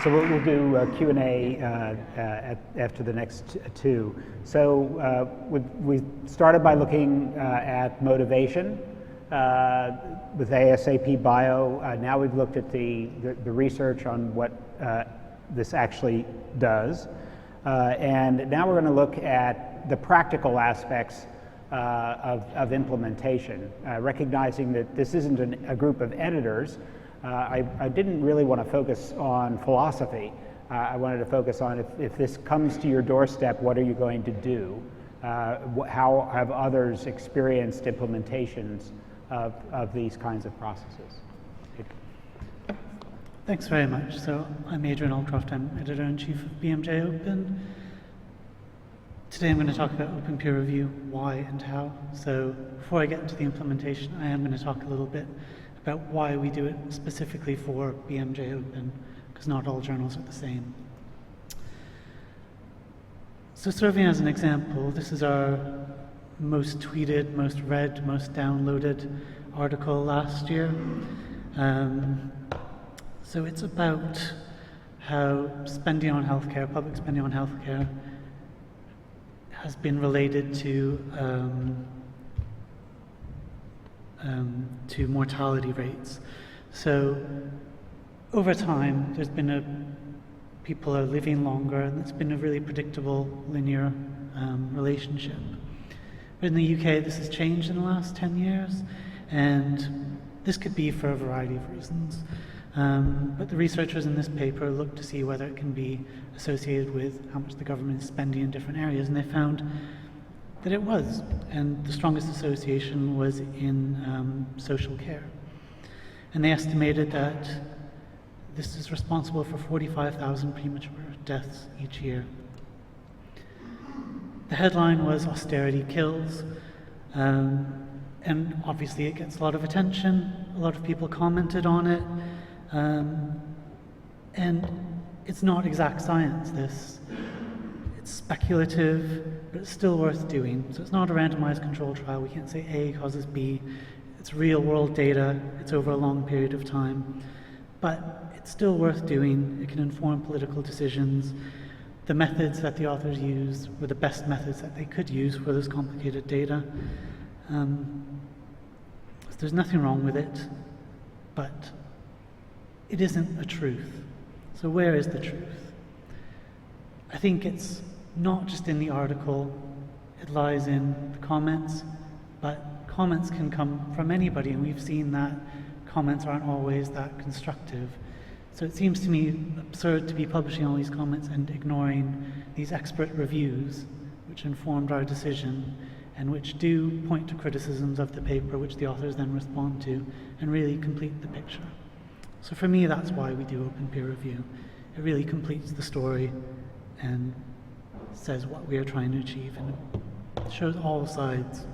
So we'll do Q&A after the next two. So we started by looking at motivation with ASAP Bio. Now we've looked at the research on what this actually does. And now we're going to look at the practical aspects of implementation, recognizing that this isn't a group of editors. I didn't really want to focus on philosophy. I wanted to focus on if this comes to your doorstep, what are you going to do? How have others experienced implementations of these kinds of processes? Thanks very much. So I'm Adrian. I'm Editor-in-Chief of BMJ Open. Today I'm going to talk about open peer review, why and how. So before I get into the implementation, I am going to talk a little bit about why we do it specifically for BMJ Open, because not all journals are the same. So serving as an example, this is our most tweeted, most read, most downloaded article last year. So it's about how spending on healthcare, public spending on healthcare, has been related to mortality rates. So over time, there's been people are living longer, and it's been a really predictable linear relationship. But in the UK, this has changed in the last 10 years, and this could be for a variety of reasons. But the researchers in this paper looked to see whether it can be associated with how much the government is spending in different areas, and they found that it was, and the strongest association was in social care. And they estimated that this is responsible for 45,000 premature deaths each year. The headline was "Austerity Kills," and obviously it gets a lot of attention. A lot of people commented on it. And it's not exact science, this. It's speculative, but it's still worth doing. So it's not a randomized controlled trial. We can't say A causes B. It's real world data. It's over a long period of time. But it's still worth doing. It can inform political decisions. The methods that the authors used were the best methods that they could use for this complicated data. So there's nothing wrong with it, but it isn't a truth. So where is the truth? I think it's not just in the article, it lies in the comments, but comments can come from anybody, and we've seen that comments aren't always that constructive. So it seems to me absurd to be publishing all these comments and ignoring these expert reviews, which informed our decision, and which do point to criticisms of the paper, which the authors then respond to, and really complete the picture. So for me, that's why we do open peer review. It really completes the story and says what we are trying to achieve, and it shows all sides.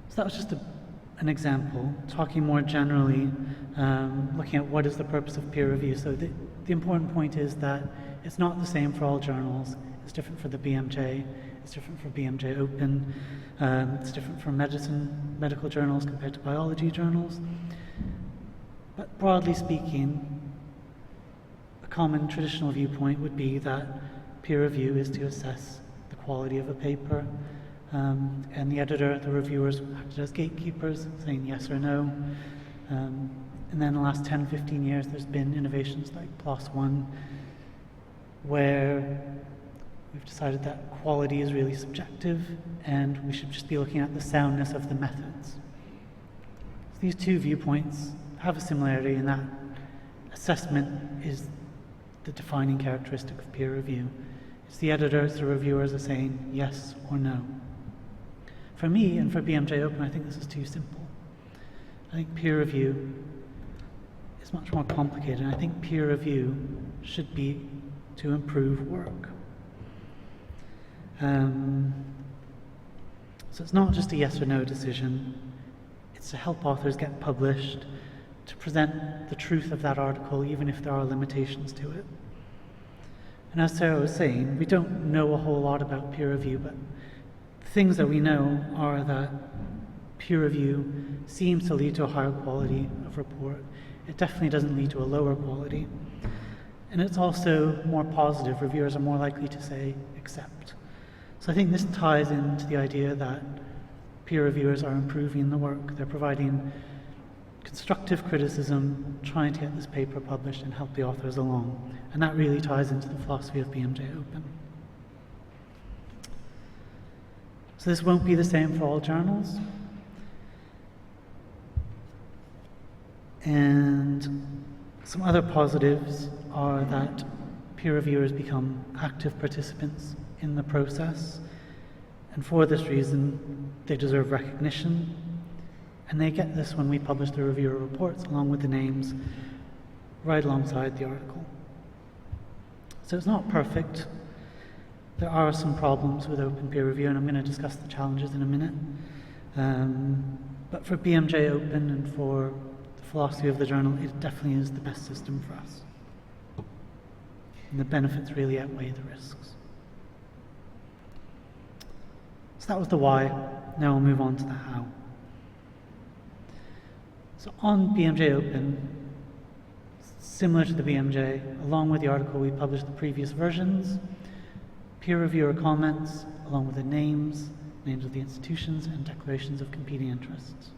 So that was just an example, talking more generally, looking at what is the purpose of peer review. So the important point is that it's not the same for all journals. It's different for the BMJ, it's different for BMJ Open, it's different for medical journals compared to biology journals. But broadly speaking, a common traditional viewpoint would be that peer review is to assess the quality of a paper, and the editor, the reviewers acted as gatekeepers, saying yes or no. And then in the last 10, 15 years, there's been innovations like PLOS ONE, where we've decided that quality is really subjective, and we should just be looking at the soundness of the methods. So these two viewpoints have a similarity in that assessment is the defining characteristic of peer review. It's the editors, the reviewers are saying yes or no. For me and for BMJ Open, I think this is too simple. I think peer review is much more complicated, and I think peer review should be to improve work. So it's not just a yes or no decision, it's to help authors get published, to present the truth of that article, even if there are limitations to it. And as Sarah was saying, we don't know a whole lot about peer review, but the things that we know are that peer review seems to lead to a higher quality of report. It definitely doesn't lead to a lower quality. And it's also more positive. Reviewers are more likely to say accept. So I think this ties into the idea that peer reviewers are improving the work. They're providing constructive criticism, trying to get this paper published and help the authors along. And that really ties into the philosophy of BMJ Open. So this won't be the same for all journals. And some other positives are that peer reviewers become active participants in the process. And for this reason, they deserve recognition. And they get this when we publish the reviewer reports along with the names right alongside the article. So it's not perfect. There are some problems with open peer review, and I'm going to discuss the challenges in a minute. But for BMJ Open and for the philosophy of the journal, it definitely is the best system for us. And the benefits really outweigh the risks. So that was the why. Now we'll move on to the how. So on BMJ Open, similar to the BMJ, along with the article we published the previous versions, peer reviewer comments, along with the names of the institutions, and declarations of competing interests.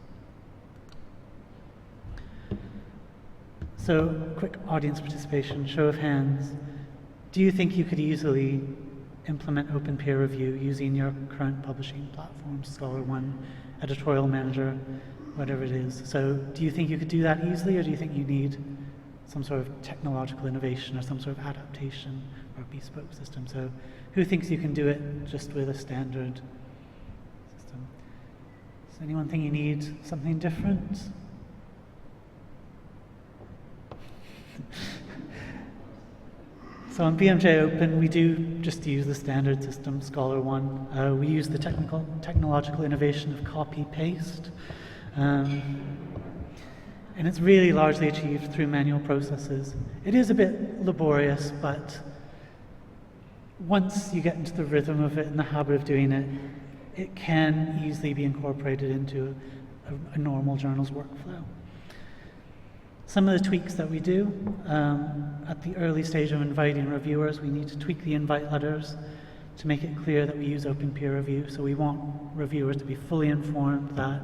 So, quick audience participation, show of hands. Do you think you could easily implement open peer review using your current publishing platforms, ScholarOne, Editorial Manager, whatever it is? So, do you think you could do that easily, or do you think you need some sort of technological innovation or some sort of adaptation or a bespoke system? So, who thinks you can do it just with a standard system? Does anyone think you need something different? So on BMJ Open, we do just use the standard system, ScholarOne. We use the technological innovation of copy-paste. And it's really largely achieved through manual processes. It is a bit laborious, but once you get into the rhythm of it and the habit of doing it, it can easily be incorporated into a normal journal's workflow. Some of the tweaks that we do, at the early stage of inviting reviewers, we need to tweak the invite letters to make it clear that we use open peer review. So we want reviewers to be fully informed that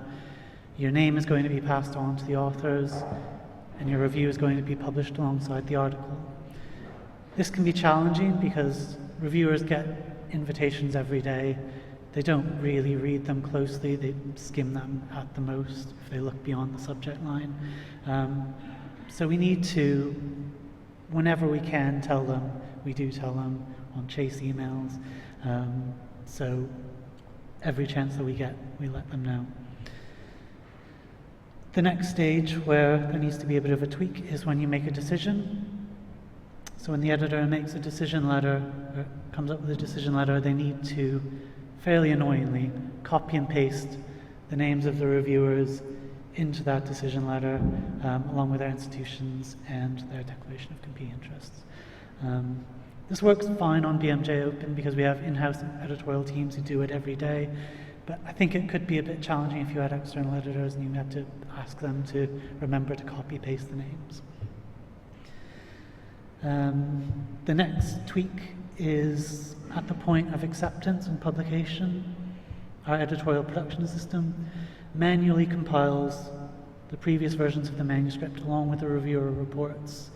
your name is going to be passed on to the authors and your review is going to be published alongside the article. This can be challenging because reviewers get invitations every day. They don't really read them closely. They skim them at the most if they look beyond the subject line. So we need to, whenever we can, tell them. We do tell them on chase emails. So every chance that we get, we let them know. The next stage where there needs to be a bit of a tweak is when you make a decision. So when the editor makes a decision letter, or comes up with a decision letter, they need to, fairly annoyingly, copy and paste the names of the reviewers into that decision letter, along with their institutions and their declaration of competing interests. This works fine on BMJ Open because we have in-house editorial teams who do it every day, but I think it could be a bit challenging if you had external editors and you had to ask them to remember to copy-paste the names. The next tweak is at the point of acceptance and publication. Our editorial production system manually compiles the previous versions of the manuscript along with the reviewer reports,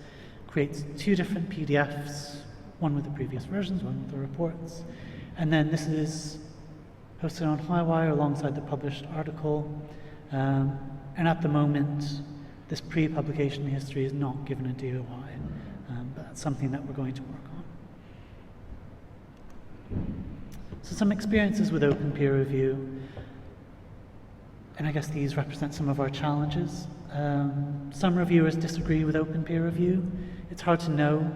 creates 2 different PDFs, one with the previous versions, one with the reports, and then this is posted on HighWire alongside the published article. And at the moment, this pre-publication history is not given a DOI, but that's something that we're going to work on. So some experiences with open peer review, and I guess these represent some of our challenges. Some reviewers disagree with open peer review. It's hard to know.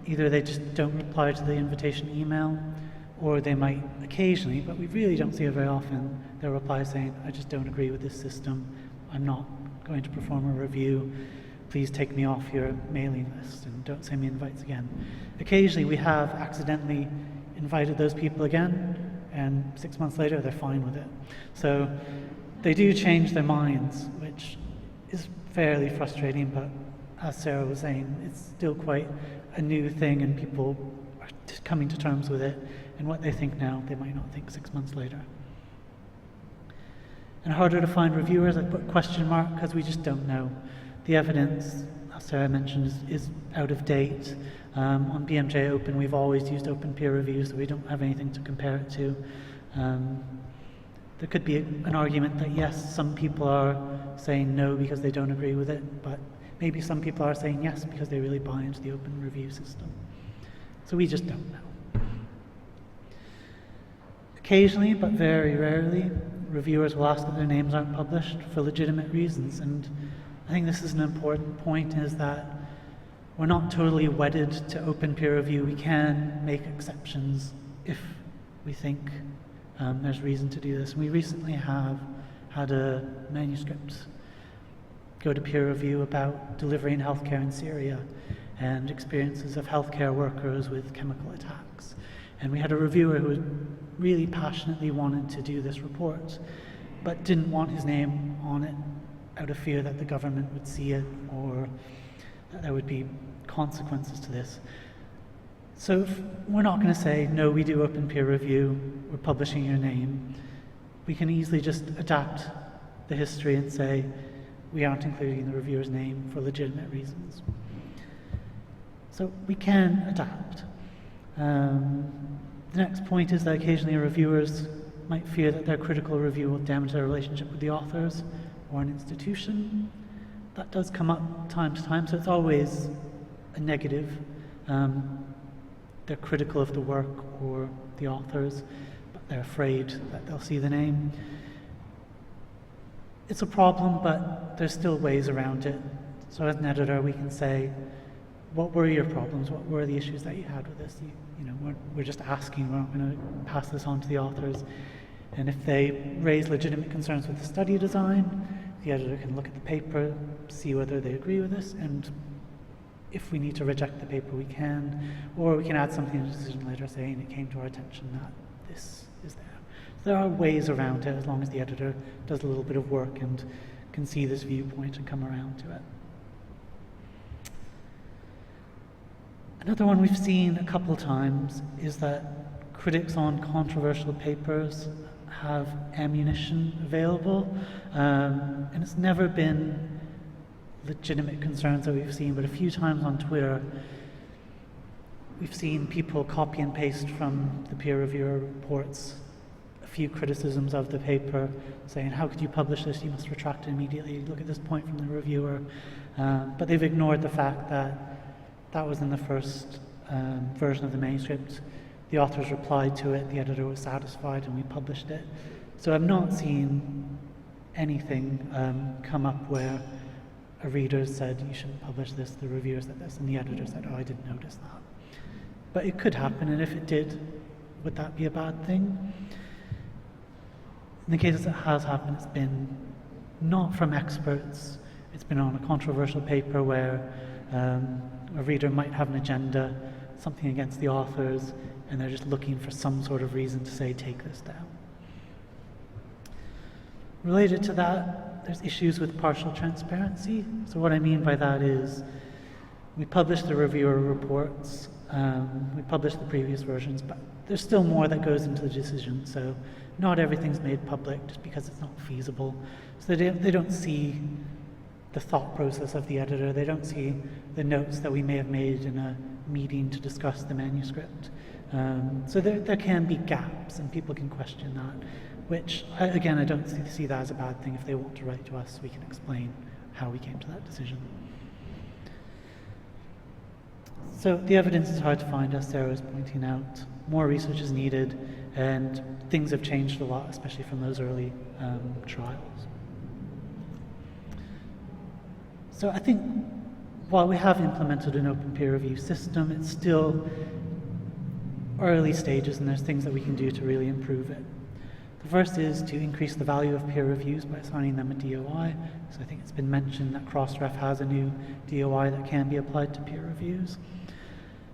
Either they just don't reply to the invitation email, or they might occasionally, but we really don't see it very often, they'll reply saying, I just don't agree with this system. I'm not going to perform a review. Please take me off your mailing list and don't send me invites again. Occasionally we have accidentally invited those people again, and 6 months later they're fine with it. So they do change their minds, which is fairly frustrating, but as Sarah was saying, it's still quite a new thing and people are coming to terms with it, and what they think now, they might not think 6 months later. And harder to find reviewers, I put question mark because we just don't know. The evidence, as Sarah mentioned, is out of date. On BMJ Open, we've always used open peer review, so we don't have anything to compare it to. There could be an argument that yes, some people are saying no because they don't agree with it, but maybe some people are saying yes because they really buy into the open review system. So we just don't know. Occasionally, but very rarely, reviewers will ask that their names aren't published for legitimate reasons, and I think this is an important point, is that we're not totally wedded to open peer review. We can make exceptions if we think there's reason to do this. We recently have had a manuscript go to peer review about delivering healthcare in Syria and experiences of healthcare workers with chemical attacks. And we had a reviewer who really passionately wanted to do this report, but didn't want his name on it out of fear that the government would see it or that there would be consequences to this. So we're not going to say, no, we do open peer review, we're publishing your name. We can easily just adapt the history and say, we aren't including the reviewer's name for legitimate reasons. So we can adapt. The next point is that occasionally reviewers might fear that their critical review will damage their relationship with the authors or an institution. That does come up time to time, so it's always a negative. They're critical of the work or the authors, but they're afraid that they'll see the name. It's a problem, but there's still ways around it. So as an editor, we can say, what were your problems? What were the issues that you had with this? We're just asking, we're not going to pass this on to the authors. And if they raise legitimate concerns with the study design, the editor can look at the paper, see whether they agree with this, and if we need to reject the paper, we can, or we can add something in the decision letter saying it came to our attention that this is there. So there are ways around it as long as the editor does a little bit of work and can see this viewpoint and come around to it. Another one we've seen a couple times is that critics on controversial papers have ammunition available, and it's never been legitimate concerns that we've seen, but a few times on Twitter we've seen people copy and paste from the peer reviewer reports a few criticisms of the paper, saying, how could you publish this? You must retract it immediately. Look at this point from the reviewer. But they've ignored the fact that that was in the first version of the manuscript. The authors replied to it, the editor was satisfied, and we published it. So I've not seen anything come up where a reader said, you shouldn't publish this, the reviewer said this, and the editor said, oh, I didn't notice that. But it could happen, and if it did, would that be a bad thing? In the cases it has happened, it's been not from experts, it's been on a controversial paper where a reader might have an agenda, something against the authors, and they're just looking for some sort of reason to say, take this down. Related to that, there's issues with partial transparency. So what I mean by that is, we publish the reviewer reports, we publish the previous versions, but there's still more that goes into the decision. So not everything's made public just because it's not feasible. So they don't see the thought process of the editor. They don't see the notes that we may have made in a meeting to discuss the manuscript. So there can be gaps, and people can question that, which, again, I don't see that as a bad thing. If they want to write to us, we can explain how we came to that decision. So the evidence is hard to find, as Sarah was pointing out. More research is needed, and things have changed a lot, especially from those early trials. So I think while we have implemented an open peer review system, it's still early stages, and there's things that we can do to really improve it. The first is to increase the value of peer reviews by assigning them a DOI. So I think it's been mentioned that Crossref has a new DOI that can be applied to peer reviews.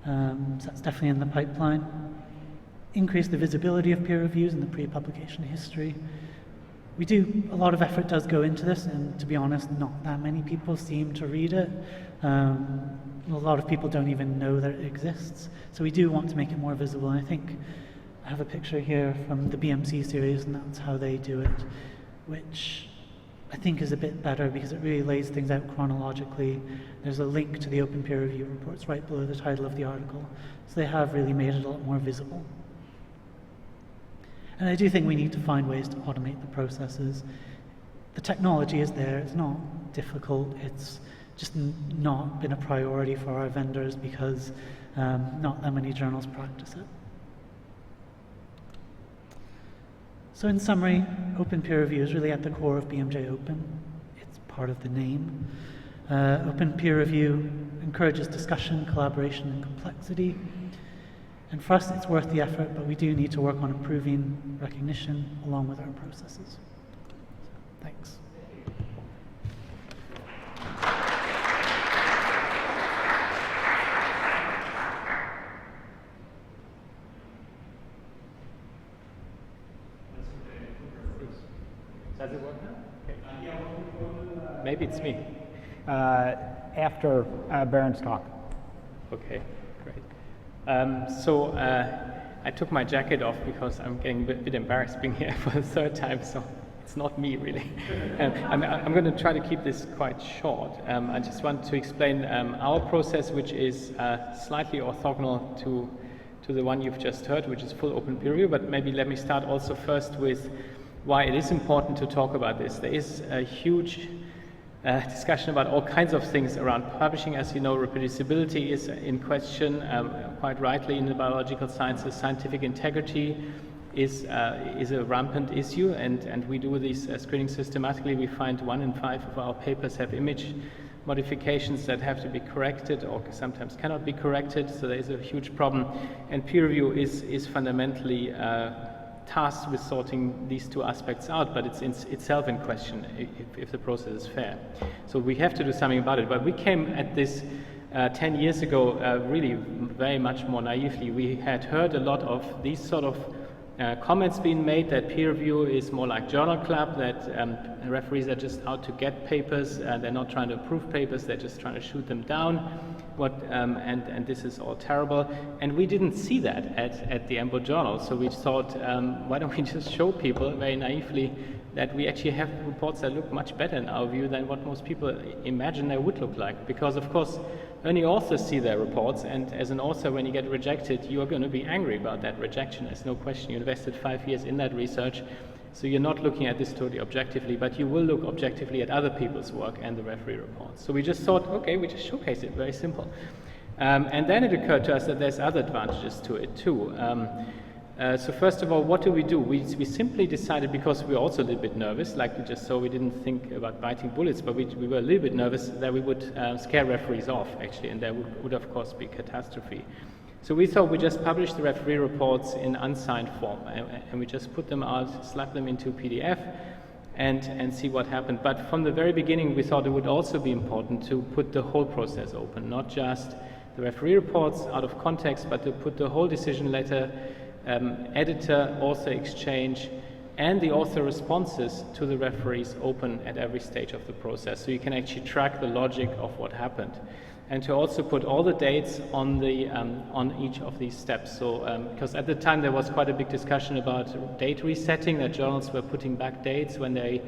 So that's definitely in the pipeline. Increase the visibility of peer reviews in the pre-publication history. A lot of effort does go into this, and to be honest, not that many people seem to read it. A lot of people don't even know that it exists. So we do want to make it more visible, and I think I have a picture here from the BMC series, and that's how they do it, which I think is a bit better because it really lays things out chronologically. There's a link to the open peer review reports right below the title of the article, so they have really made it a lot more visible. And I do think we need to find ways to automate the processes. The technology is there, it's not difficult, it's just not been a priority for our vendors because not that many journals practice it. So in summary, open peer review is really at the core of BMJ Open. It's part of the name. Open peer review encourages discussion, collaboration, and complexity. And for us, it's worth the effort, but we do need to work on improving recognition along with our processes. Thanks. Does it work now? Okay. Maybe it's me. After Bernd's talk. Okay, great. So I took my jacket off because I'm getting a bit embarrassed being here for the third time, so it's not me really. I'm going to try to keep this quite short. I just want to explain our process, which is slightly orthogonal to the one you've just heard, which is full open peer review, but maybe let me start also first with why it is important to talk about this. There is a huge discussion about all kinds of things around publishing. As you know, reproducibility is in question, quite rightly in the biological sciences. Scientific integrity is a rampant issue, and we do this screening systematically. We find 1 in 5 of our papers have image modifications that have to be corrected or sometimes cannot be corrected, so there is a huge problem. And peer review is fundamentally tasked with sorting these two aspects out, but it's itself in question if the process is fair. So we have to do something about it. But we came at this 10 years ago really very much more naively. We had heard a lot of these sort of comments being made that peer review is more like journal club, that referees are just out to get papers, they're not trying to approve papers, they're just trying to shoot them down. And this is all terrible. And we didn't see that at the EMBO journal, so we thought, why don't we just show people very naively that we actually have reports that look much better in our view than what most people imagine they would look like. Because of course, only authors see their reports, and as an author, when you get rejected, you are going to be angry about that rejection. There's no question. You invested 5 years in that research, so you're not looking at this totally objectively, but you will look objectively at other people's work and the referee reports. So we just thought, okay, we just showcase it, very simple. And then it occurred to us that there's other advantages to it too. So first of all, what do? We simply decided, because we were also a little bit nervous, like we just saw, we didn't think about biting bullets, but we were a little bit nervous that we would scare referees off, actually, and that would of course be catastrophe. So we thought we'd just publish the referee reports in unsigned form, and we just put them out, slap them into PDF, and see what happened. But from the very beginning, we thought it would also be important to put the whole process open, not just the referee reports out of context, but to put the whole decision letter, editor, author exchange, and the author responses to the referees open at every stage of the process, so you can actually track the logic of what happened. And to also put all the dates on each of these steps. So, because at the time there was quite a big discussion about date resetting, that journals were putting back dates when they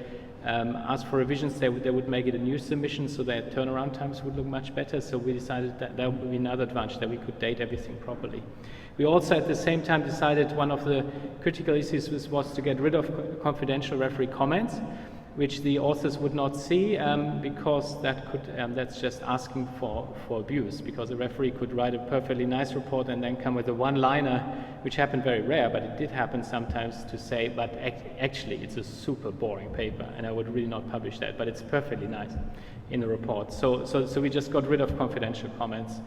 asked for revisions, they would make it a new submission, so their turnaround times would look much better. So we decided that would be another advantage, that we could date everything properly. We also at the same time decided one of the critical issues was to get rid of confidential referee comments, which the authors would not see, because that's just asking for abuse, because a referee could write a perfectly nice report and then come with a one-liner, which happened very rare, but it did happen sometimes, to say, but actually it's a super boring paper and I would really not publish that, but it's perfectly nice in the report. So we just got rid of confidential comments,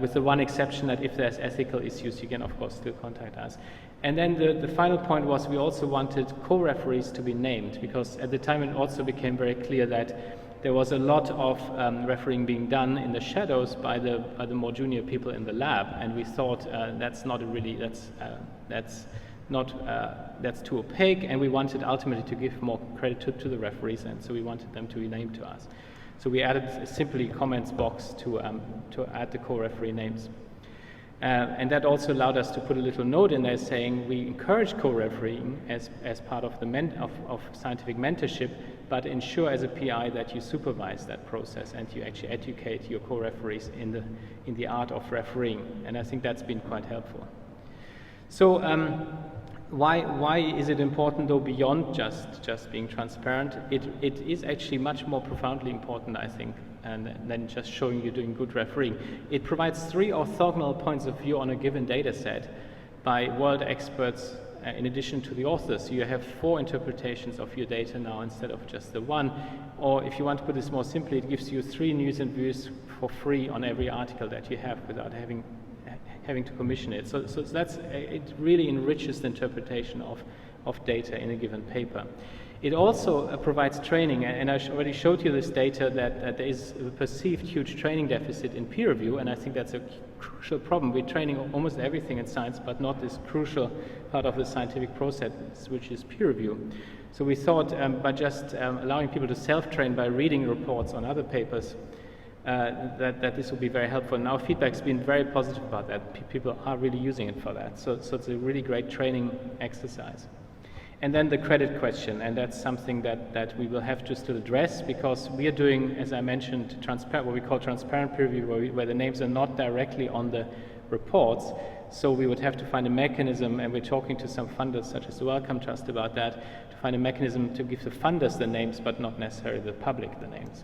with the one exception that if there's ethical issues, you can of course still contact us. And then the final point was, we also wanted co-referees to be named, because at the time it also became very clear that there was a lot of refereeing being done in the shadows by the more junior people in the lab, and we thought that's that's too opaque, and we wanted ultimately to give more credit to the referees, and so we wanted them to be named to us. So we added simply comments box to add the co-referee names. And that also allowed us to put a little note in there saying we encourage co-refereeing as part of of scientific mentorship, but ensure as a PI that you supervise that process and you actually educate your co-referees in the art of refereeing. And I think that's been quite helpful. So why is it important though beyond just being transparent? It is actually much more profoundly important, I think, than just showing you doing good refereeing. It provides 3 orthogonal points of view on a given data set by world experts in addition to the authors. You have 4 interpretations of your data now instead of just the 1. Or if you want to put this more simply, it gives you 3 news and views for free on every article that you have without having to commission it. So it really enriches the interpretation of data in a given paper. It also provides training, and I already showed you this data that there is a perceived huge training deficit in peer review, and I think that's a crucial problem. We're training almost everything in science, but not this crucial part of the scientific process, which is peer review. So we thought by just allowing people to self-train by reading reports on other papers, that this will be very helpful. And our feedback's been very positive about that. People are really using it for that. So it's a really great training exercise. And then the credit question, and that's something that we will have to still address, because we are doing, as I mentioned, what we call transparent peer review, where the names are not directly on the reports. So we would have to find a mechanism, and we're talking to some funders such as the Wellcome Trust about that, to find a mechanism to give the funders the names, but not necessarily the public the names.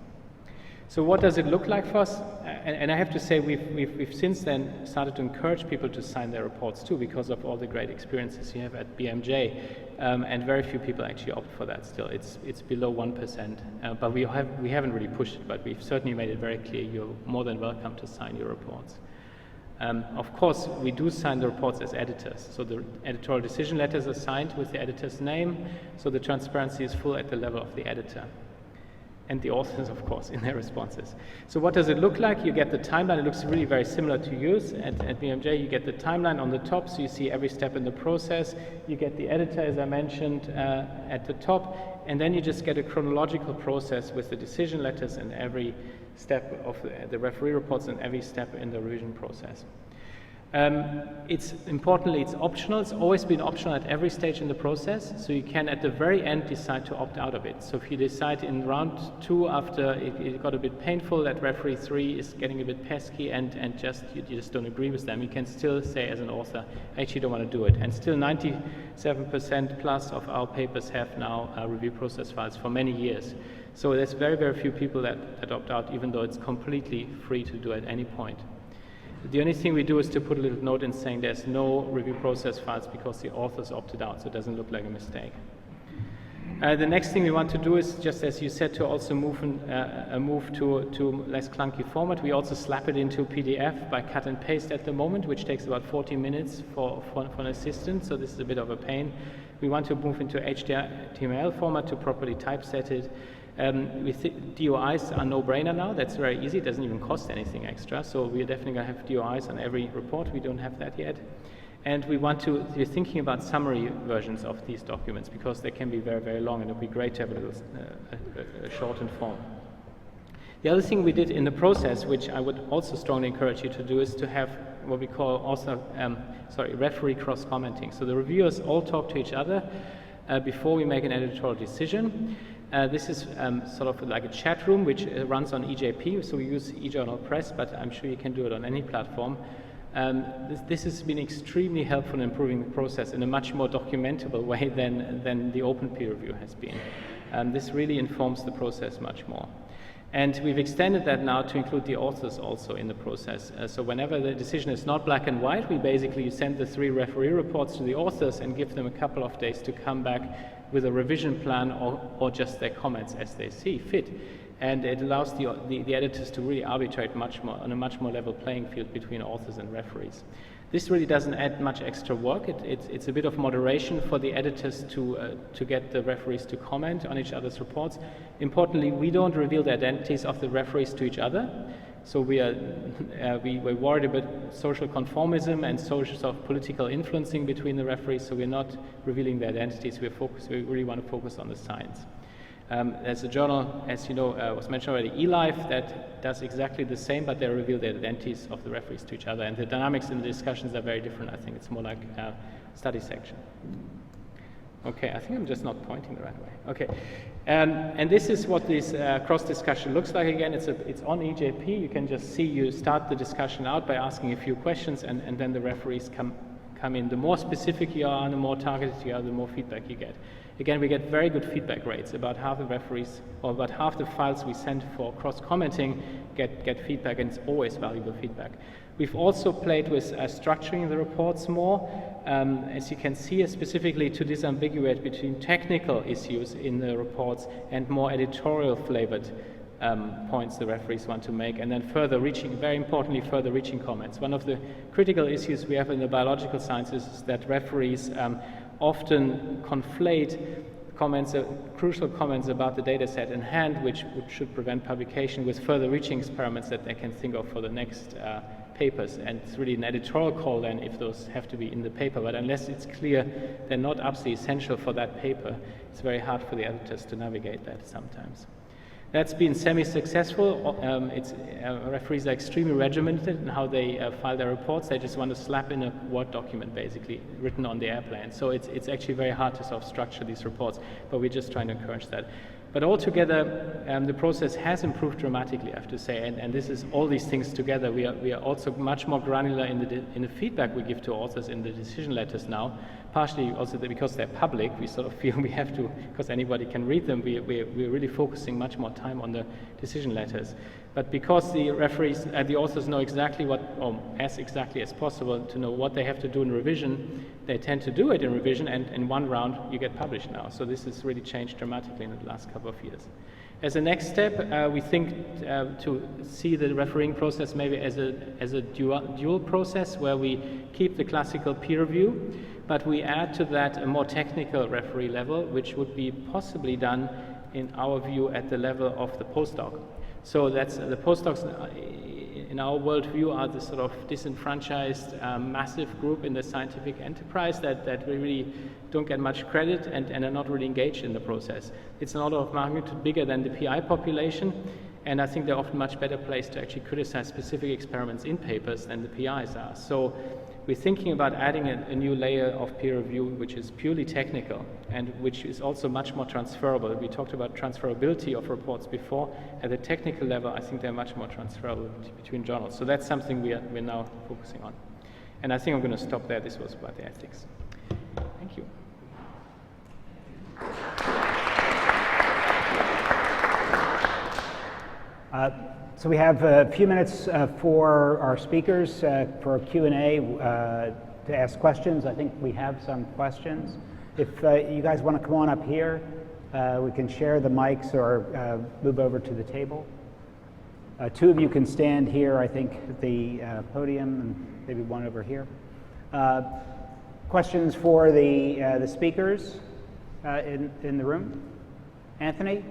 So what does it look like for us? And I have to say we've since then started to encourage people to sign their reports too, because of all the great experiences you have at BMJ, and very few people actually opt for that still. It's below 1%, but we haven't really pushed it, but we've certainly made it very clear you're more than welcome to sign your reports. Of course, we do sign the reports as editors, so the editorial decision letters are signed with the editor's name, so the transparency is full at the level of the editor. And the authors, of course, in their responses. So what does it look like? You get the timeline. It looks really very similar to yours. At BMJ, you get the timeline on the top, so you see every step in the process. You get the editor, as I mentioned, at the top, and then you just get a chronological process with the decision letters and every step of the referee reports and every step in the revision process. Importantly, it's optional. It's always been optional at every stage in the process, so you can at the very end decide to opt out of it. So if you decide in round 2, after it got a bit painful, that referee 3 is getting a bit pesky and you just don't agree with them, you can still say as an author, I actually don't want to do it. And still 97% plus of our papers have now review process files for many years. So there's very, very few people that opt out, even though it's completely free to do at any point. The only thing we do is to put a little note in saying there's no review process files because the authors opted out, so it doesn't look like a mistake. The next thing we want to do is, just as you said, to also move to less clunky format. We also slap it into PDF by cut and paste at the moment, which takes about 40 minutes for an assistant, so this is a bit of a pain. We want to move into HTML format to properly typeset it. DOIs are no-brainer now. That's very easy. It doesn't even cost anything extra. So we're definitely going to have DOIs on every report. We don't have that yet. And we're thinking about summary versions of these documents because they can be very, very long, and it would be great to have a little shortened form. The other thing we did in the process, which I would also strongly encourage you to do, is to have what we call referee cross-commenting. So the reviewers all talk to each other before we make an editorial decision. This is sort of like a chat room which runs on EJP, so we use eJournal Press, but I'm sure you can do it on any platform. This has been extremely helpful in improving the process in a much more documentable way than the open peer review has been. This really informs the process much more. And we've extended that now to include the authors also in the process. So whenever the decision is not black and white, we basically send the 3 referee reports to the authors and give them a couple of days to come back with a revision plan or just their comments as they see fit. And it allows the editors to really arbitrate much more on a much more level playing field between authors and referees. This really doesn't add much extra work. It's a bit of moderation for the editors to get the referees to comment on each other's reports. Importantly, we don't reveal the identities of the referees to each other. So we're worried about social conformism and social sort of political influencing between the referees, so we're not revealing their identities, we really want to focus on the science. There's a journal, as you know, was mentioned already, eLife, that does exactly the same, but they reveal the identities of the referees to each other, and the dynamics in the discussions are very different. I think it's more like a study section. Okay, I think I'm just not pointing the right way. Okay, and this is what this cross discussion looks like. Again, it's on EJP. You can just see, you start the discussion out by asking a few questions, and then the referees come in. The more specific you are, and the more targeted you are, the more feedback you get. Again, we get very good feedback rates. About half the referees, or about half the files we send for cross-commenting get feedback, and it's always valuable feedback. We've also played with structuring the reports more. As you can see, specifically to disambiguate between technical issues in the reports and more editorial flavored points the referees want to make, and then further reaching, very importantly, further reaching comments. One of the critical issues we have in the biological sciences is that referees often conflate comments, crucial comments about the data set in hand, which should prevent publication, with further reaching experiments that they can think of for the next papers. And it's really an editorial call then if those have to be in the paper, but unless it's clear they're not absolutely essential for that paper, it's very hard for the editors to navigate that sometimes. That's been semi-successful. Referees are extremely regimented in how they file their reports. They just want to slap in a Word document, basically, written on the airplane. So it's actually very hard to sort of structure these reports, but we're just trying to encourage that. But altogether, the process has improved dramatically, I have to say, and this is all these things together. We are also much more granular in the feedback we give to authors in the decision letters now, partially also because they're public. We sort of feel we have to, because anybody can read them, we're really focusing much more time on the decision letters. But because the referees and the authors know exactly what, or as exactly as possible, to know what they have to do in revision, they tend to do it in revision, and in one round you get published now. So this has really changed dramatically in the last couple of years. As a next step, we think to see the refereeing process maybe as a dual process, where we keep the classical peer review, but we add to that a more technical referee level, which would be possibly done, in our view, at the level of the postdoc. So that's the postdocs in our worldview are the sort of disenfranchised massive group in the scientific enterprise that really don't get much credit and are not really engaged in the process. It's an order of magnitude bigger than the PI population, and I think they're often much better placed to actually criticize specific experiments in papers than the PIs are. So we're thinking about adding a new layer of peer review, which is purely technical and which is also much more transferable. We talked about transferability of reports before. At the technical level, I think they're much more transferable between journals. So that's something we're now focusing on. And I think I'm going to stop there. This was about the ethics. Thank you. So we have a few minutes for our speakers for a Q&A to ask questions. I think we have some questions. If you guys want to come on up here, we can share the mics or move over to the table. Two of you can stand here, I think, at the podium, and maybe one over here. Questions for the speakers in the room? Anthony?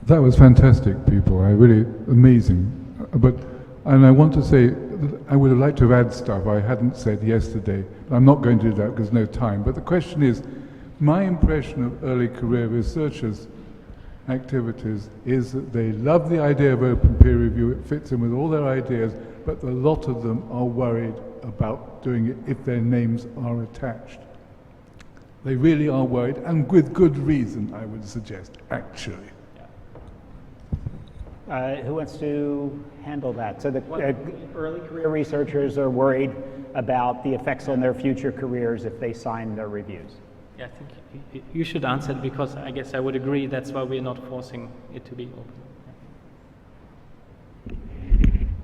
That was fantastic, people. Really amazing. And I want to say that I would have liked to have added stuff I hadn't said yesterday. I'm not going to do that because there's no time. But the question is, my impression of early career researchers' activities is that they love the idea of open peer review. It fits in with all their ideas, but a lot of them are worried about doing it if their names are attached. They really are worried, and with good reason, I would suggest, actually. Who wants to handle that? So the early career researchers are worried about the effects on their future careers if they sign their reviews. Yeah, I think you should answer it, because I guess I would agree that's why we're not forcing it to be open.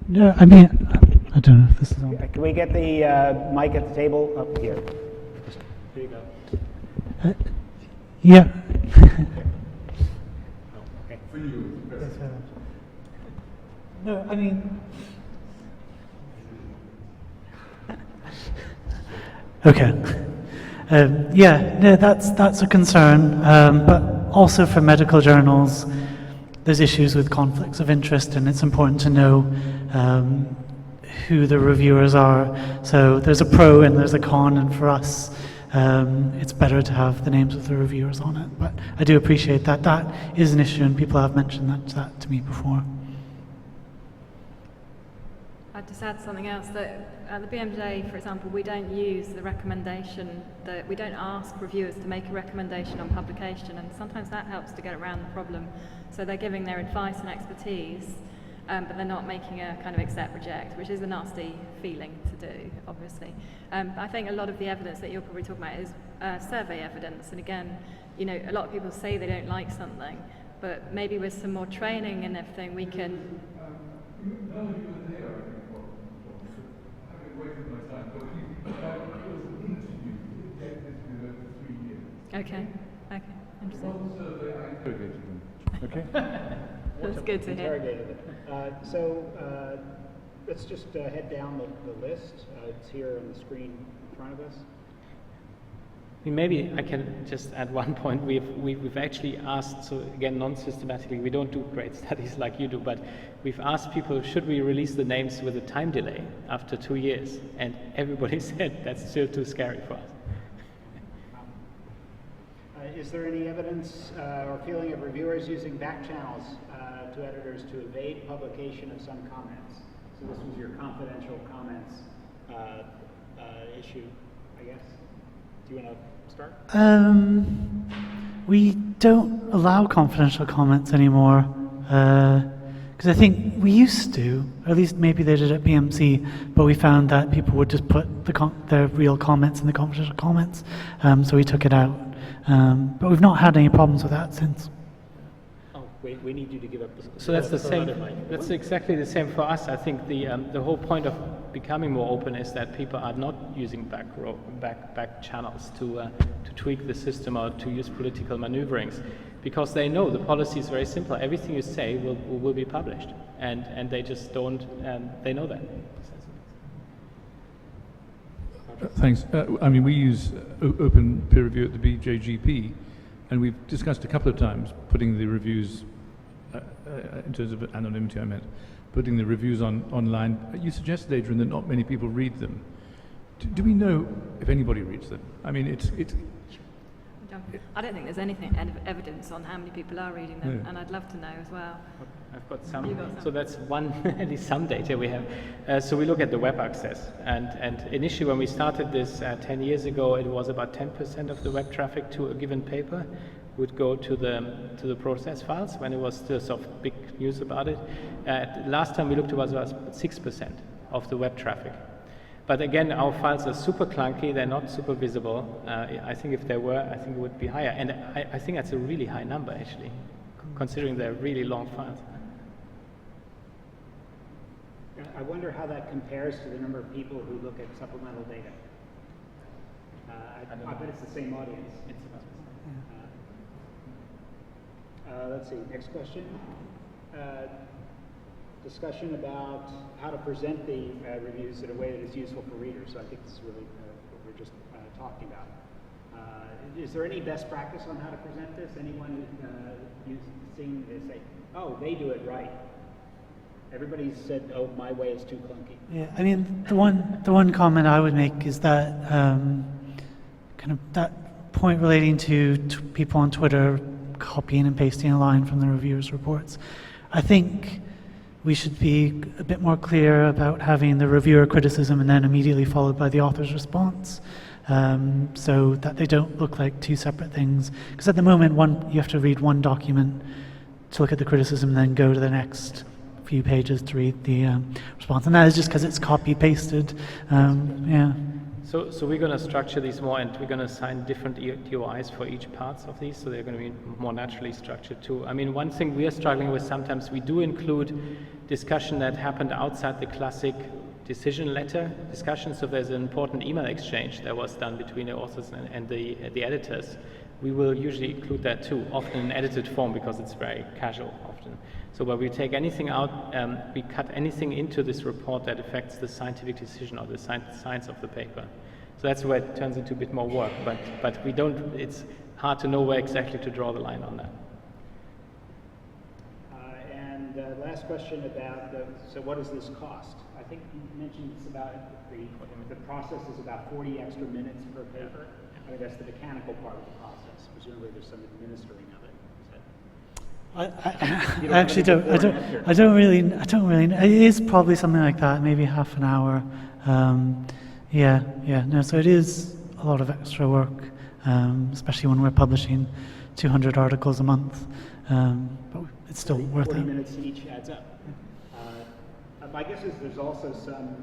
No, I mean, I don't know if this is on. Can we get the mic at the table up here? Here you go. Yeah. Okay. For you. No, I mean, okay. Yeah, no, that's a concern, but also for medical journals, there's issues with conflicts of interest, and it's important to know who the reviewers are. So there's a pro and there's a con, and for us, it's better to have the names of the reviewers on it. But I do appreciate that. That is an issue, and people have mentioned that to me before. I'd just add something else, that at the BMJ, for example, we don't use the recommendation, that we don't ask reviewers to make a recommendation on publication, and sometimes that helps to get around the problem. So they're giving their advice and expertise, but they're not making a kind of accept reject, which is a nasty feeling to do, obviously. I think a lot of the evidence that you're probably talking about is survey evidence, and again, you know, a lot of people say they don't like something, but maybe with some more training and everything, we can. Okay, interesting. Okay. That's good to hear. Interrogated it. So let's just head down the list. It's here on the screen in front of us. Maybe I can just add one point. We've actually asked, so again, non-systematically, we don't do great studies like you do, but we've asked people, should we release the names with a time delay after 2 years? And everybody said that's still too scary for us. Is there any evidence or feeling of reviewers using back channels to editors to evade publication of some comments? So this was your confidential comments issue, I guess. Do you want to start? We don't allow confidential comments anymore, because I think we used to, or at least maybe they did at BMC, but we found that people would just put their real comments in the confidential comments, so we took it out. But we've not had any problems with that since. Oh, wait, we need you to give up. So that's the same. That's exactly the same for us. I think the whole point of becoming more open is that people are not using back channels to tweak the system or to use political maneuverings, because they know the policy is very simple. Everything you say will be published, and they just don't. They know that. Thanks. I mean, we use open peer review at the BJGP, and we've discussed a couple of times putting the reviews, in terms of anonymity I meant, putting the reviews online. You suggested, Adrian, that not many people read them. Do we know if anybody reads them? I mean, I don't think there's anything evidence on how many people are reading them, and I'd love to know as well. I've got some. So that's one, at least some data we have. So we look at the web access, and initially when we started this 10 years ago, it was about 10% of the web traffic to a given paper would go to the process files when it was still sort of big news about it. Last time we looked, it was about 6% of the web traffic. But again, our files are super clunky, they're not super visible. I think if they were, I think it would be higher. And I think that's a really high number, actually, considering they're really long files. I wonder how that compares to the number of people who look at supplemental data. I bet it's the same audience. Let's see, next question. Discussion about how to present the reviews in a way that is useful for readers. So I think this is really what we're just talking about. Is there any best practice on how to present this? Anyone you've seen say, oh, they do it right? Everybody said, oh, my way is too clunky. Yeah, I mean, the one comment I would make is that kind of that point relating to people on Twitter copying and pasting a line from the reviewers' reports. I think we should be a bit more clear about having the reviewer criticism and then immediately followed by the author's response, so that they don't look like two separate things. Because at the moment, you have to read one document to look at the criticism and then go to the next few pages to read the response. And that is just because it's copy-pasted. Yeah. So we're going to structure these more, and we're going to assign different DOIs for each parts of these, so they're going to be more naturally structured too. I mean, one thing we are struggling with sometimes, we do include discussion that happened outside the classic decision letter discussion. So there's an important email exchange that was done between the authors and the editors. We will usually include that too, often in edited form because it's very casual often. So where we take anything out, we cut anything into this report that affects the scientific decision or the science of the paper. So that's where it turns into a bit more work, but we don't, it's hard to know where exactly to draw the line on that. last question about so what does this cost? I think you mentioned it's about the process is about 40 extra minutes per paper. I mean, that's the mechanical part of the process. Presumably there's some administering of it. I actually don't. I don't really. It is probably something like that, maybe half an hour. Yeah. No, so it is a lot of extra work, especially when we're publishing 200 articles a month. But it's still worth it. 40 minutes each adds up. My guess is there's also some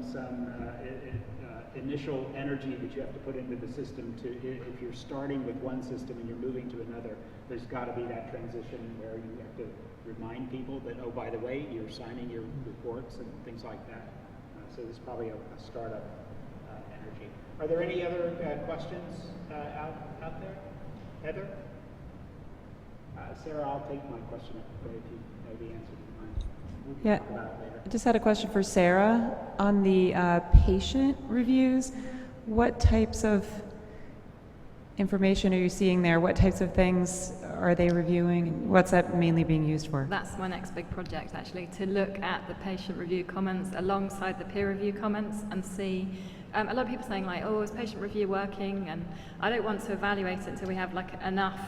initial energy that you have to put into the system if you're starting with one system and you're moving to another, there's got to be that transition where you have to remind people that, oh, by the way, you're signing your reports and things like that. So there's probably a startup energy. Are there any other questions out there? Heather? Sarah, I'll take my question if you know the answer to mine. We can talk about it later. I just had a question for Sarah on the patient reviews. What types of information are you seeing there? What types of things are they reviewing? What's that mainly being used for? That's my next big project, actually, to look at the patient review comments alongside the peer review comments and see. A lot of people saying like, oh, is patient review working? And I don't want to evaluate it until we have like enough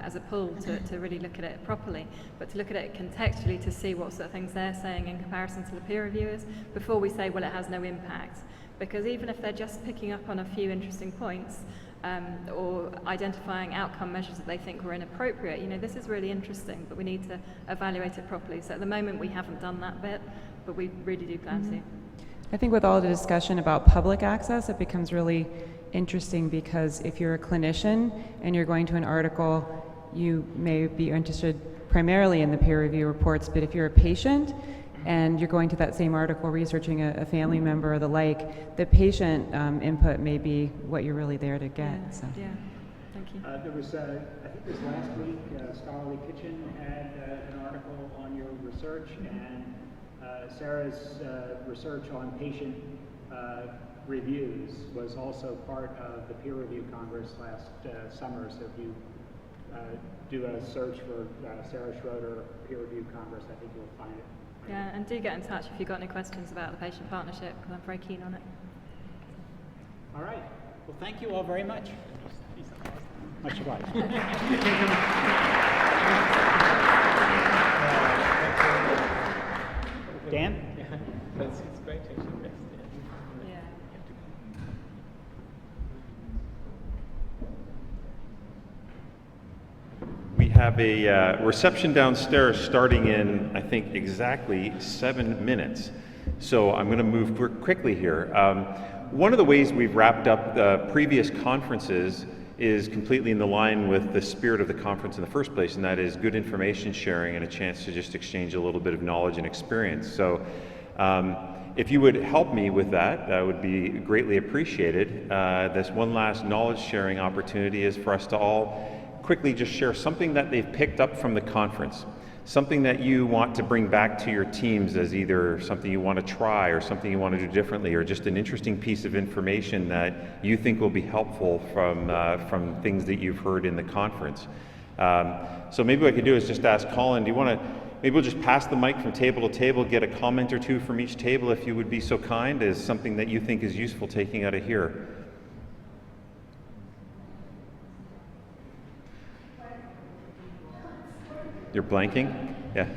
as a pool to really look at it properly, but to look at it contextually to see what sort of things they're saying in comparison to the peer reviewers before we say, well, it has no impact. Because even if they're just picking up on a few interesting points or identifying outcome measures that they think were inappropriate, you know, this is really interesting, but we need to evaluate it properly. So at the moment we haven't done that bit, but we really do plan to. I think with all the discussion about public access, it becomes really interesting because if you're a clinician and you're going to an article, you may be interested primarily in the peer review reports, but if you're a patient and you're going to that same article researching a family member or the like, the patient input may be what you're really there to get. Yeah, so. yeah. Thank you. There was, I think it was last week, Scholarly Kitchen had an article on your research, and Sarah's research on patient reviews was also part of the peer review congress last summer. So if you do a search for Sarah Schroeder peer review congress, I think you'll find it. Yeah, and do get in touch if you've got any questions about the patient partnership, because I'm very keen on it. All right. Well, thank you all very much. Much obliged. Dan? Yeah, it's great actually. Yeah. We have a reception downstairs starting in, I think, exactly 7 minutes. So I'm going to move quickly here. One of the ways we've wrapped up the previous conferences is completely in the line with the spirit of the conference in the first place, and that is good information sharing and a chance to just exchange a little bit of knowledge and experience. So if you would help me with that, that would be greatly appreciated. This one last knowledge sharing opportunity is for us to all quickly just share something that they've picked up from the conference, something that you want to bring back to your teams as either something you want to try or something you want to do differently, or just an interesting piece of information that you think will be helpful from things that you've heard in the conference. So maybe what I could do is just ask Colin, do you want to, maybe we'll just pass the mic from table to table, get a comment or two from each table if you would be so kind, as something that you think is useful taking out of here. You're blanking? Yeah.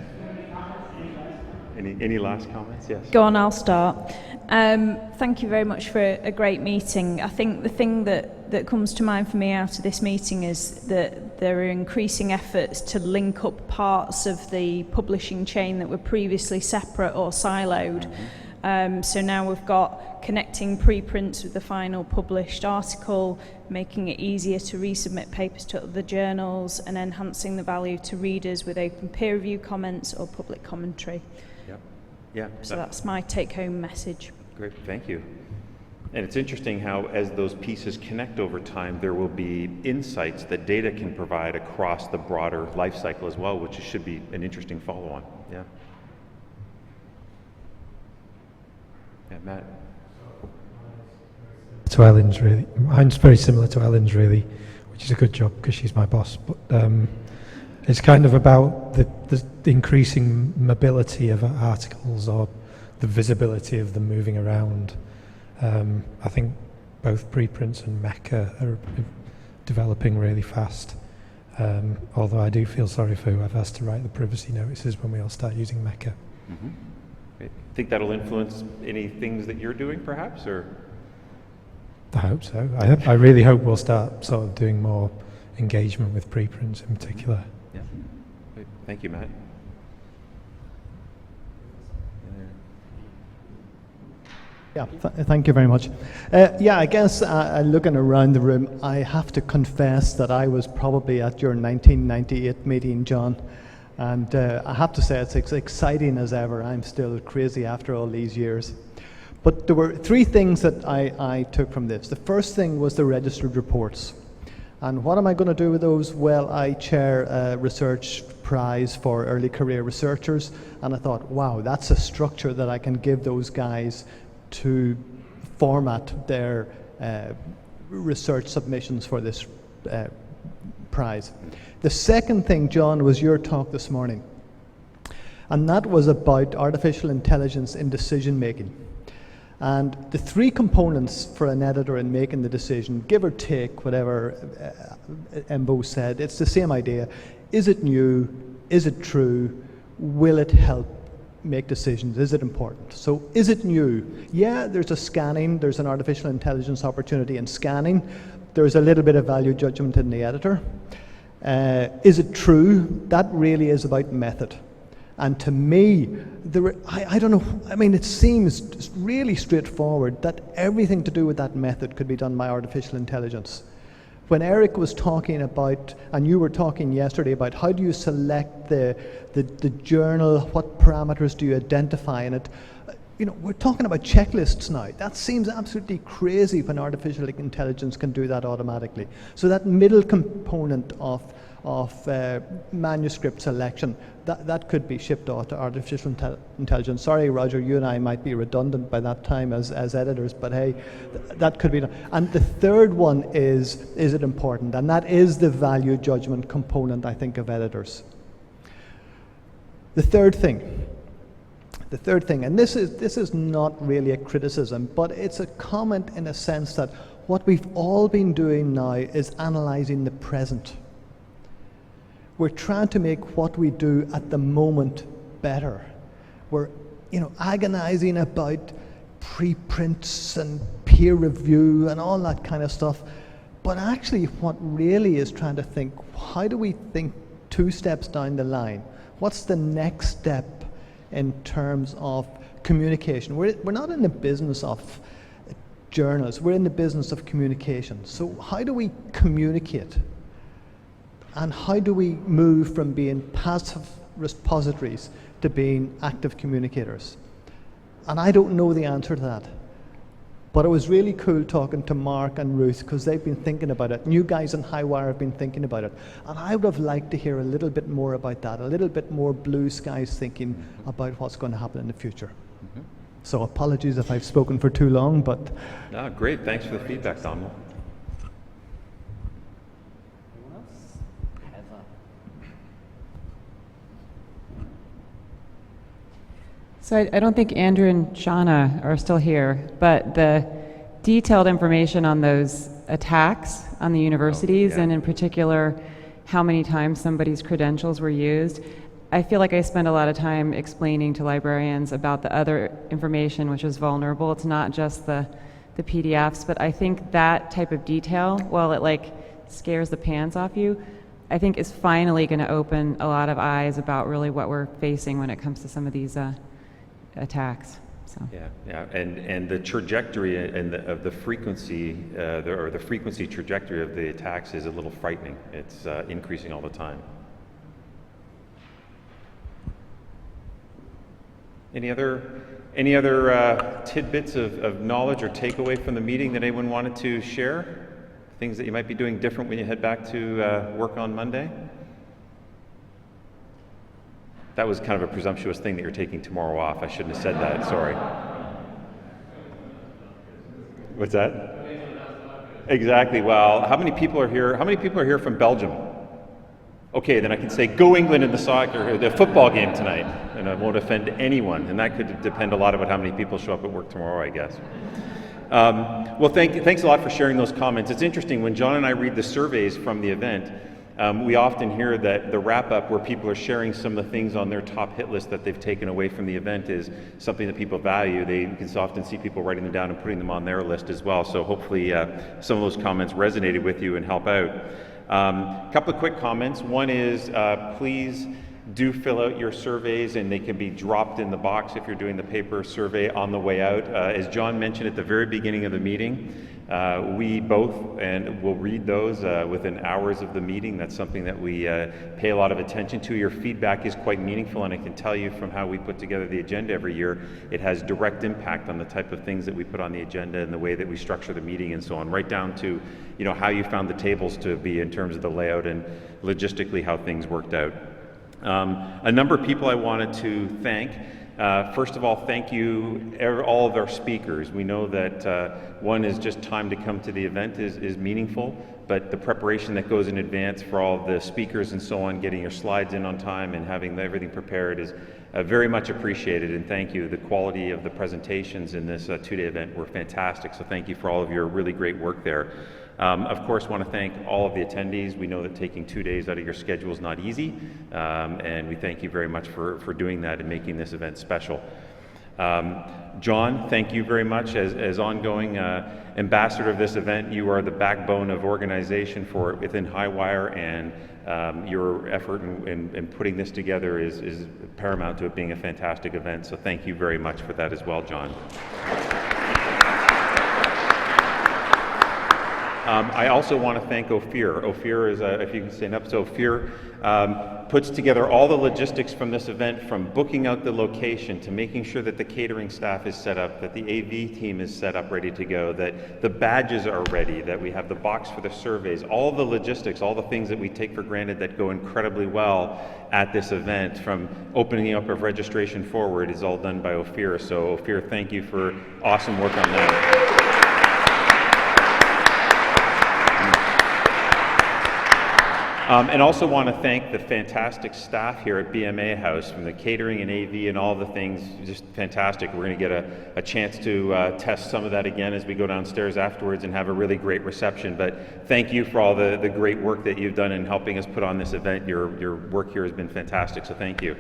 Any last comments? Yes. Go on, I'll start. Thank you very much for a great meeting. I think the thing that comes to mind for me out of this meeting is that there are increasing efforts to link up parts of the publishing chain that were previously separate or siloed. So now we've got connecting preprints with the final published article, making it easier to resubmit papers to other journals, and enhancing the value to readers with open peer review comments or public commentary. Yep. Yeah. So that's my take-home message. Great, thank you. And it's interesting how, as those pieces connect over time, there will be insights that data can provide across the broader life cycle as well, which should be an interesting follow-on. Yeah. Yeah, Matt. To Ellen's, really. Mine's very similar to Ellen's, really, which is a good job because she's my boss. But It's kind of about the increasing mobility of articles or the visibility of them moving around. I think both preprints and Mecca are developing really fast. Although I do feel sorry for whoever has to write the privacy notices when we all start using Mecca. Mm-hmm. Think that'll influence any things that you're doing, perhaps, or? I hope so. I really hope we'll start sort of doing more engagement with preprints in particular. Yeah. Great. Thank you, Matt. Yeah, thank you very much. Yeah, I guess looking around the room, I have to confess that I was probably at your 1998 meeting, John. And I have to say it's as exciting as ever. I'm still crazy after all these years. But there were three things that I took from this. The first thing was the registered reports. And what am I going to do with those? Well, I chair a research prize for early career researchers. And I thought, wow, that's a structure that I can give those guys to format their research submissions for this prize. The second thing, John, was your talk this morning, and that was about artificial intelligence in decision making. And the three components for an editor in making the decision, give or take whatever EMBO said, it's the same idea. Is it new? Is it true? Will it help make decisions? Is it important? So is it new? Yeah, there's an artificial intelligence opportunity in scanning. There's a little bit of value judgment in the editor. Is it true? That really is about method. And to me, I don't know, I mean, it seems really straightforward that everything to do with that method could be done by artificial intelligence. When Eric was talking about, and you were talking yesterday about how do you select the journal, what parameters do you identify in it, you know, we're talking about checklists now. That seems absolutely crazy when artificial intelligence can do that automatically. So that middle component of manuscript selection, that could be shipped off to artificial intelligence. Sorry, Roger, you and I might be redundant by that time as editors, but hey, that could be done. And the third one is it important? And that is the value judgment component, I think, of editors. The third thing, and this is not really a criticism, but it's a comment in a sense that what we've all been doing now is analysing the present. We're trying to make what we do at the moment better. We're, agonising about preprints and peer review and all that kind of stuff. But actually, what really is trying to think, how do we think 2 steps down the line? What's the next step in terms of communication? We're not in the business of journals, we're in the business of communication. So how do we communicate? And how do we move from being passive repositories to being active communicators? And I don't know the answer to that. But it was really cool talking to Mark and Ruth because they've been thinking about it. New guys in HighWire have been thinking about it. And I would have liked to hear a little bit more about that, a little bit more blue skies thinking about what's going to happen in the future. Mm-hmm. So apologies if I've spoken for too long, but... No, great. Thanks for the feedback, Donald. So I don't think Andrew and Shauna are still here, but the detailed information on those attacks on the universities, and in particular, how many times somebody's credentials were used, I feel like I spend a lot of time explaining to librarians about the other information which is vulnerable. It's not just the PDFs, but I think that type of detail, while it scares the pants off you, I think is finally going to open a lot of eyes about really what we're facing when it comes to some of these attacks. So. Yeah, and the trajectory of the frequency, the frequency trajectory of the attacks is a little frightening. It's increasing all the time. Any other tidbits of knowledge or takeaway from the meeting that anyone wanted to share? Things that you might be doing different when you head back to work on Monday? That was kind of a presumptuous thing that you're taking tomorrow off. I shouldn't have said that, sorry. What's that? Exactly. Well, how many people are here? How many people are here from Belgium? Okay, then I can say, go England in the football game tonight, and I won't offend anyone. And that could depend a lot about how many people show up at work tomorrow, I guess. Well, thanks a lot for sharing those comments. It's interesting, when John and I read the surveys from the event, we often hear that the wrap-up where people are sharing some of the things on their top hit list that they've taken away from the event is something that people value. You can often see people writing them down and putting them on their list as well. So hopefully some of those comments resonated with you and help out. A couple of quick comments. One is please do fill out your surveys, and they can be dropped in the box if you're doing the paper survey on the way out. As John mentioned at the very beginning of the meeting, we both and will read those within hours of the meeting. That's something that we pay a lot of attention to. Your feedback is quite meaningful, and I can tell you from how we put together the agenda every year, it has direct impact on the type of things that we put on the agenda and the way that we structure the meeting and so on, right down to how you found the tables to be in terms of the layout and logistically how things worked out. A number of people I wanted to thank. First of all, thank you all of our speakers. We know that one is just time to come to the event is meaningful, but the preparation that goes in advance for all of the speakers and so on, getting your slides in on time and having everything prepared is very much appreciated, and thank you. The quality of the presentations in this two-day event were fantastic, so thank you for all of your really great work there. Of course, want to thank all of the attendees. We know that taking 2 days out of your schedule is not easy, and we thank you very much for doing that and making this event special. John, thank you very much. As ongoing ambassador of this event, you are the backbone of organization within HighWire, and your effort in putting this together is paramount to it being a fantastic event. So thank you very much for that as well, John. I also want to thank Ophir. Ophir is, if you can stand up, so Ophir puts together all the logistics from this event, from booking out the location to making sure that the catering staff is set up, that the AV team is set up, ready to go, that the badges are ready, that we have the box for the surveys, all the logistics, all the things that we take for granted that go incredibly well at this event, from opening up of registration forward, is all done by Ophir. So Ophir, thank you for awesome work on that. And also want to thank the fantastic staff here at BMA House, from the catering and AV and all the things, just fantastic. We're going to get a chance to test some of that again as we go downstairs afterwards and have a really great reception. But thank you for all the great work that you've done in helping us put on this event. Your work here has been fantastic, so thank you.